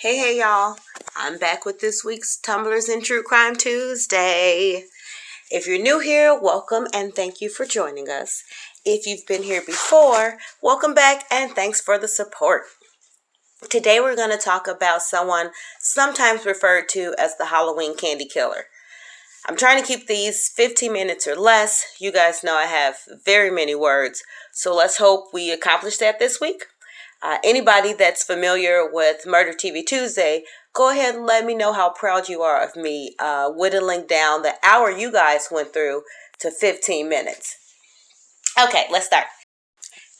Hey y'all. I'm back with this week's Tumblers and True Crime Tuesday. If you're new here, welcome and thank you for joining us. If you've been here before, welcome back and thanks for the support. Today we're going to talk about someone sometimes referred to as the Halloween candy killer. I'm trying to keep these 15 minutes or less. You guys know I have very many words, so let's hope we accomplish that this week. Anybody that's familiar with Murder TV Tuesday, go ahead and let me know how proud you are of me whittling down the hour you guys went through to 15 minutes. Okay, let's start.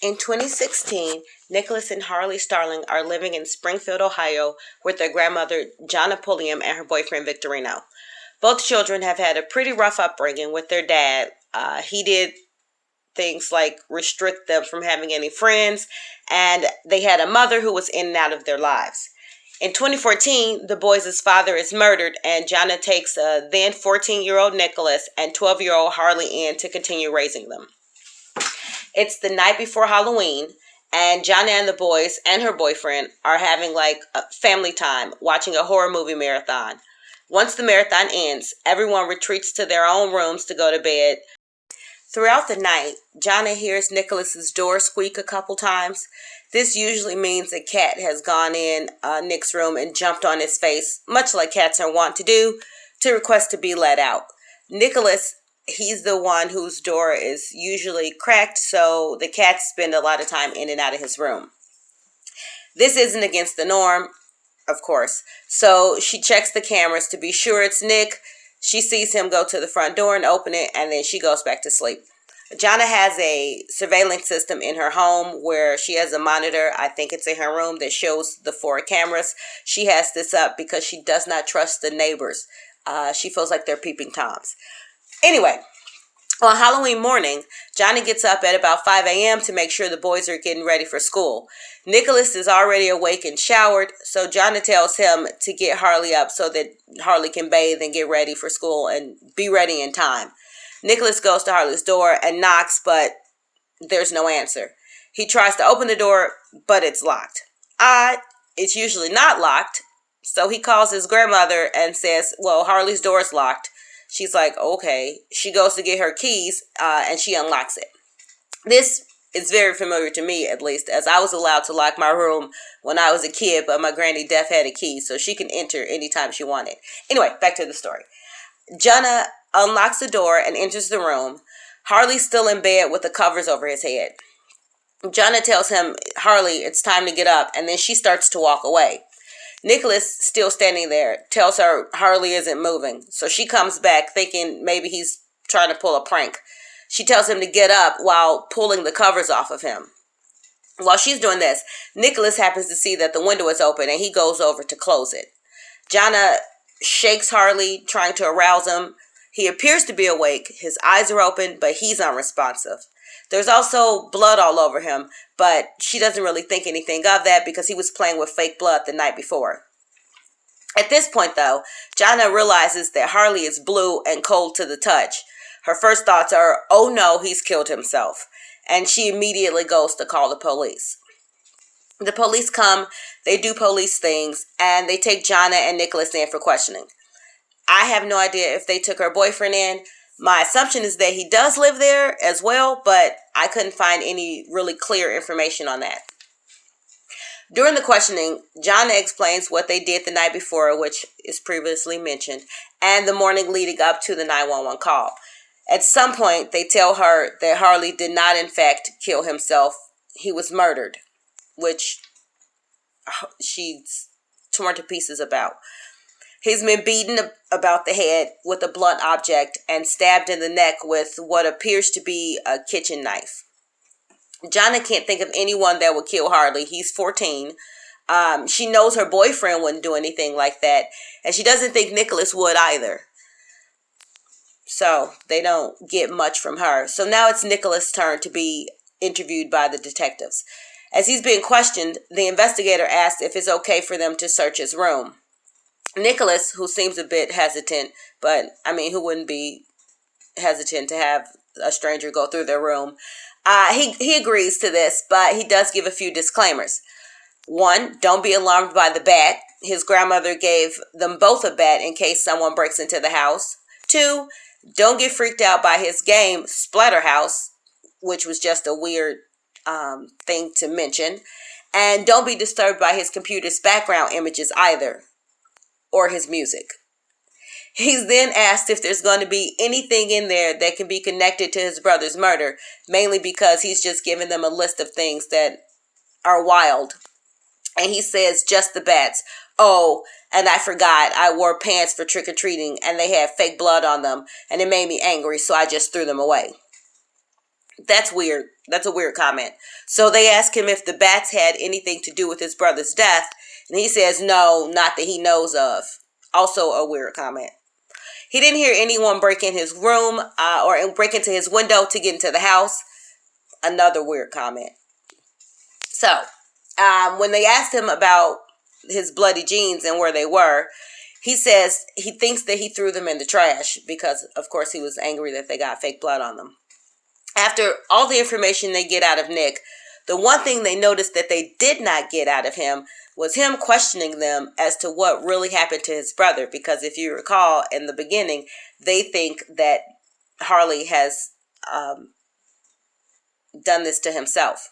In 2016, Nicholas and Harley Starling are living in Springfield, Ohio with their grandmother, Jonna Pulliam, and her boyfriend, Victorino. Both children have had a pretty rough upbringing with their dad. He did things like restrict them from having any friends, and they had a mother who was in and out of their lives. In 2014, the boys' father is murdered, and Jonna takes then 14-year-old Nicholas and 12-year-old Harley in to continue raising them. It's the night before Halloween, and Jonna and the boys and her boyfriend are having like a family time watching a horror movie marathon. Once the marathon ends, everyone retreats to their own rooms to go to bed. Throughout the night, Jonna hears Nicholas's door squeak a couple times. This usually means a cat has gone in Nick's room and jumped on his face, much like cats are wont to do, to request to be let out. Nicholas, he's the one whose door is usually cracked, so the cats spend a lot of time in and out of his room. This isn't against the norm, of course, so she checks the cameras to be sure it's Nick. She sees him go to the front door and open it, and then she goes back to sleep. Jonna has a surveillance system in her home where she has a monitor, I think it's in her room, that shows the 4 cameras. She has this up because she does not trust the neighbors. She feels like they're peeping Toms. Anyway, on Halloween morning, Johnny gets up at about 5 a.m. to make sure the boys are getting ready for school. Nicholas is already awake and showered, so Johnny tells him to get Harley up so that Harley can bathe and get ready for school and be ready in time. Nicholas goes to Harley's door and knocks, but there's no answer. He tries to open the door, but it's locked. It's usually not locked, so he calls his grandmother and says, well, Harley's door is locked. She's like, okay. She goes to get her keys, and she unlocks it. This is very familiar to me, at least, as I was allowed to lock my room when I was a kid, but my granny Def had a key, so she can enter anytime she wanted. Anyway, back to the story. Jonna unlocks the door and enters the room. Harley's still in bed with the covers over his head. Jonna tells him, Harley, it's time to get up, and then she starts to walk away. Nicholas, still standing there, tells her Harley isn't moving, so she comes back thinking maybe he's trying to pull a prank. She tells him to get up while pulling the covers off of him. While she's doing this, Nicholas happens to see that the window is open and he goes over to close it. Jonna shakes Harley, trying to arouse him. He appears to be awake. His eyes are open, but he's unresponsive. There's also blood all over him, but she doesn't really think anything of that because he was playing with fake blood the night before. At this point, though, Jonna realizes that Harley is blue and cold to the touch. Her first thoughts are, oh no, he's killed himself. And she immediately goes to call the police. The police come, they do police things, and they take Jonna and Nicholas in for questioning. I have no idea if they took her boyfriend in. My assumption is that he does live there as well, but I couldn't find any really clear information on that. During the questioning, Jonna explains what they did the night before, which is previously mentioned, and the morning leading up to the 911 call. At some point, they tell her that Harley did not, in fact, kill himself. He was murdered, which she's torn to pieces about. He's been beaten about the head with a blunt object and stabbed in the neck with what appears to be a kitchen knife. Jonna can't think of anyone that would kill Harley. He's 14. She knows her boyfriend wouldn't do anything like that, and she doesn't think Nicholas would either. So they don't get much from her. So now it's Nicholas' turn to be interviewed by the detectives. As he's being questioned, the investigator asks if it's okay for them to search his room. Nicholas, who seems a bit hesitant, but I mean, who wouldn't be hesitant to have a stranger go through their room? He agrees to this, but he does give a few disclaimers. One, don't be alarmed by the bat. his grandmother gave them both a bat in case someone breaks into the house. 2, don't get freaked out by his game, Splatterhouse, which was just a weird thing to mention. And don't be disturbed by his computer's background images either, or his music. He's then asked if there's going to be anything in there that can be connected to his brother's murder, mainly because he's just given them a list of things that are wild. And he says, just the bats. Oh, and I forgot, I wore pants for trick-or-treating and they had fake blood on them and it made me angry, so I just threw them away. That's weird. That's a weird comment. So they ask him if the bats had anything to do with his brother's death, and he says no, not that he knows of. Also a weird comment. He didn't hear anyone break in his room or break into his window to get into the house. Another weird comment. So, when they asked him about his bloody jeans and where they were, he says he thinks that he threw them in the trash because, of course, he was angry that they got fake blood on them. After all the information they get out of Nick, the one thing they noticed that they did not get out of him was him questioning them as to what really happened to his brother. Because if you recall, in the beginning, they think that Harley has done this to himself.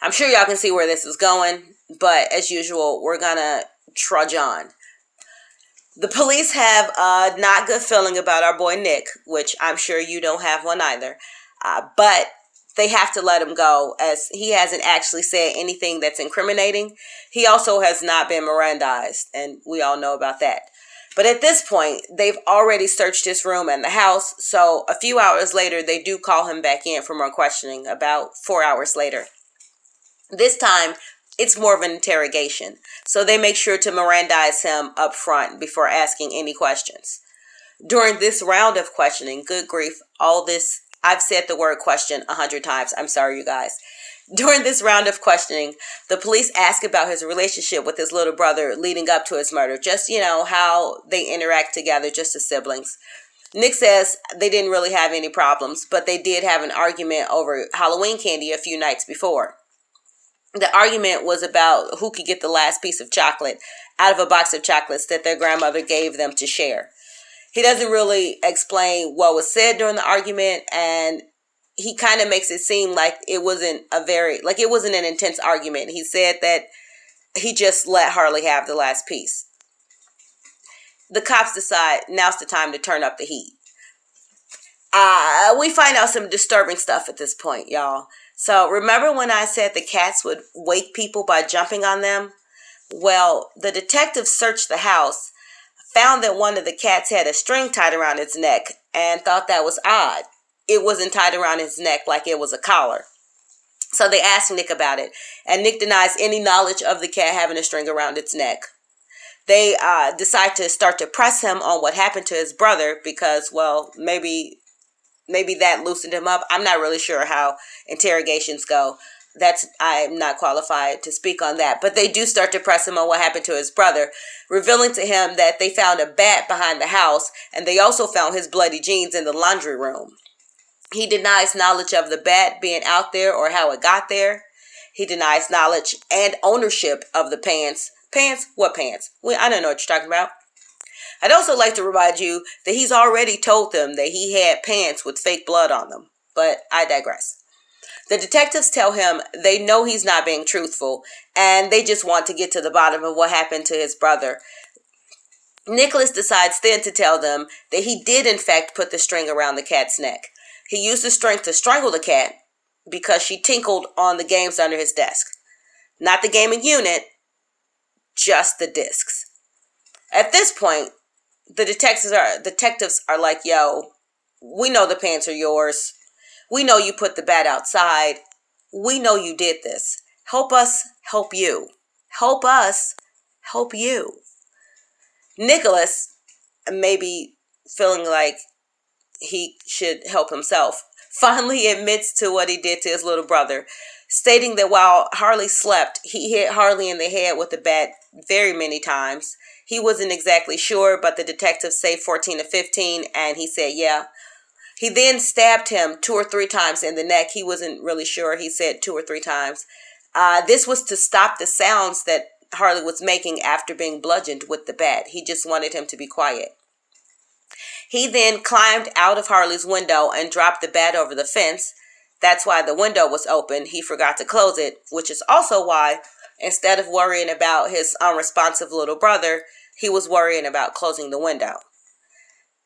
I'm sure y'all can see where this is going, but as usual, we're gonna trudge on. The police have a not good feeling about our boy Nick, which I'm sure you don't have one either. But they have to let him go as he hasn't actually said anything that's incriminating. He also has not been Mirandized, and we all know about that. But at this point, they've already searched his room and the house, so a few hours later, they do call him back in for more questioning, about 4 hours later. This time, it's more of an interrogation, so they make sure to Mirandize him up front before asking any questions. During this round of questioning, good grief, all this, I've said the word question 100 times. I'm sorry, you guys. During this round of questioning, the police ask about his relationship with his little brother leading up to his murder. Just, how they interact together, just as siblings. Nick says they didn't really have any problems, but they did have an argument over Halloween candy a few nights before. The argument was about who could get the last piece of chocolate out of a box of chocolates that their grandmother gave them to share. He doesn't really explain what was said during the argument, and he kind of makes it seem like it wasn't an intense argument. He said that he just let Harley have the last piece. The cops decide now's the time to turn up the heat. We find out some disturbing stuff at this point, y'all. So remember when I said the cats would wake people by jumping on them? Well, the detectives searched the house, found that one of the cats had a string tied around its neck, and thought that was odd. It wasn't tied around his neck like it was a collar. So they asked Nick about it, and Nick denies any knowledge of the cat having a string around its neck. They decide to start to press him on what happened to his brother because, well, maybe that loosened him up. I'm not really sure how interrogations go. I'm not qualified to speak on that. But they do start to press him on what happened to his brother, revealing to him that they found a bat behind the house, and they also found his bloody jeans in the laundry room. He denies knowledge of the bat being out there or how it got there. He denies knowledge and ownership of the pants. Pants? What pants? I don't know what you're talking about. I'd also like to remind you that he's already told them that he had pants with fake blood on them, but I digress. The detectives tell him they know he's not being truthful, and they just want to get to the bottom of what happened to his brother. Nicholas decides then to tell them that he did in fact put the string around the cat's neck. He used the string to strangle the cat because she tinkled on the games under his desk. Not the gaming unit, just the discs. At this point, the detectives are like, yo, we know the pants are yours. We know you put the bat outside. We know you did this. Help us help you. Help us help you. Nicholas, maybe feeling like he should help himself, finally admits to what he did to his little brother, stating that while Harley slept, he hit Harley in the head with the bat very many times. He wasn't exactly sure, but the detectives say 14 to 15, and he said, yeah. He then stabbed him 2 or 3 times in the neck. He wasn't really sure. He said 2 or 3 times. This was to stop the sounds that Harley was making after being bludgeoned with the bat. He just wanted him to be quiet. He then climbed out of Harley's window and dropped the bat over the fence. That's why the window was open. He forgot to close it, which is also why, instead of worrying about his unresponsive little brother, he was worrying about closing the window.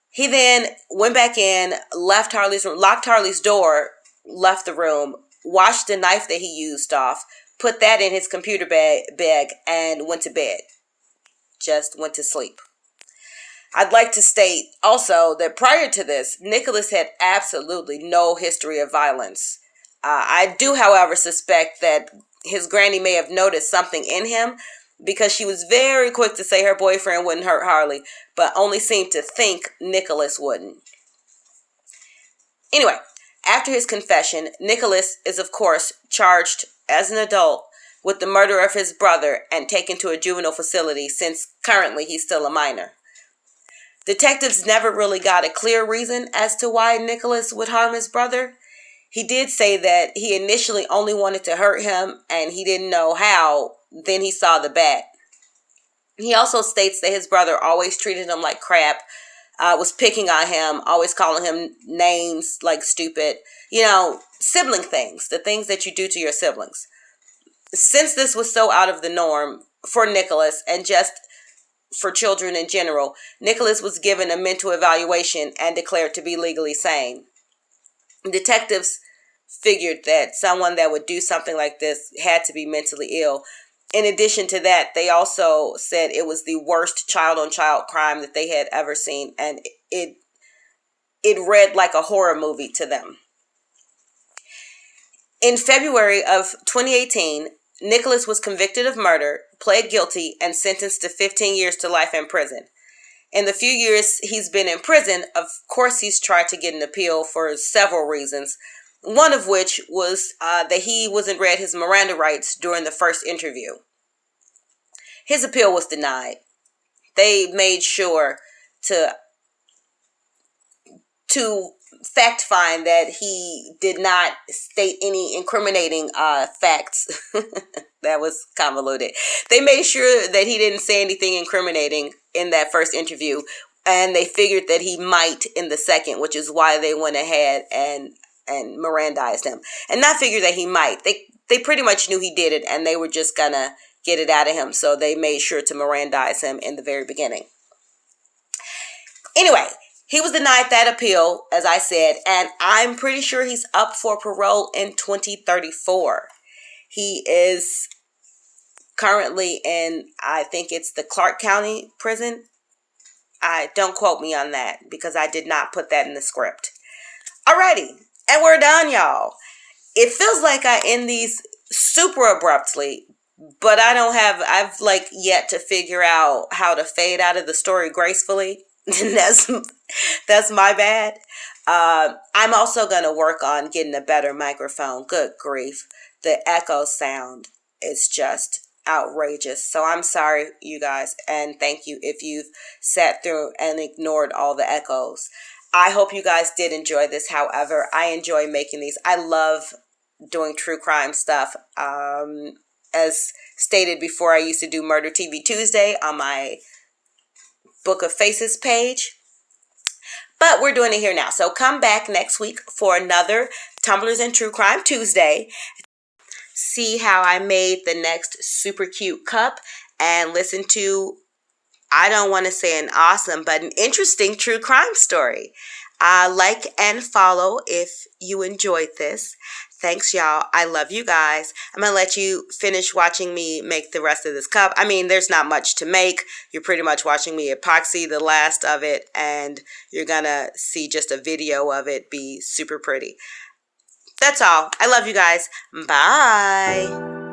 He then went back in, left Harley's room, locked Harley's door, left the room, washed the knife that he used off, put that in his computer bag, and went to bed. Just went to sleep. I'd like to state also that prior to this, Nicholas had absolutely no history of violence. I do, however, suspect that his granny may have noticed something in him, because she was very quick to say her boyfriend wouldn't hurt Harley, but only seemed to think Nicholas wouldn't. Anyway, after his confession, Nicholas is, of course, charged as an adult with the murder of his brother and taken to a juvenile facility, since currently he's still a minor. Detectives never really got a clear reason as to why Nicholas would harm his brother. He did say that he initially only wanted to hurt him and he didn't know how. Then he saw the bat. He also states that his brother always treated him like crap, was picking on him, always calling him names like stupid, sibling things, the things that you do to your siblings. Since this was so out of the norm for Nicholas and just for children in general, Nicholas was given a mental evaluation and declared to be legally sane. Detectives figured that someone that would do something like this had to be mentally ill. In addition to that, they also said it was the worst child-on-child crime that they had ever seen, and it read like a horror movie to them. In February of 2018, Nicholas was convicted of murder, pled guilty, and sentenced to 15 years to life in prison. In the few years he's been in prison, of course he's tried to get an appeal for several reasons, one of which was that he wasn't read his Miranda rights during the first interview. His appeal was denied. They made sure to fact find that he did not state any incriminating facts. That was convoluted. They made sure that he didn't say anything incriminating in that first interview, and they figured that he might in the second, which is why they went ahead and Mirandized him. And not figured that he might. They pretty much knew he did it, and they were just gonna get it out of him, so they made sure to Mirandize him in the very beginning. Anyway, he was denied that appeal, as I said, and I'm pretty sure he's up for parole in 2034. He is currently in, I think it's the Clark County prison. Don't quote me on that, because I did not put that in the script. Alrighty, and we're done, y'all. It feels like I end these super abruptly, but I've yet to figure out how to fade out of the story gracefully. That's my bad. I'm also going to work on getting a better microphone. Good grief. The echo sound is just outrageous. So I'm sorry, you guys, and thank you if you've sat through and ignored all the echoes. I hope you guys did enjoy this. However, I enjoy making these. I love doing true crime stuff. As stated before, I used to do Murder TV Tuesday on my Book of Faces page. But we're doing it here now. So come back next week for another Tumblers and True Crime Tuesday. See how I made the next super cute cup and listen to, I don't want to say an awesome, but an interesting true crime story. Like and follow if you enjoyed this. Thanks, y'all. I love you guys. I'm going to let you finish watching me make the rest of this cup. I mean, there's not much to make. You're pretty much watching me epoxy the last of it, and you're going to see just a video of it be super pretty. That's all. I love you guys. Bye.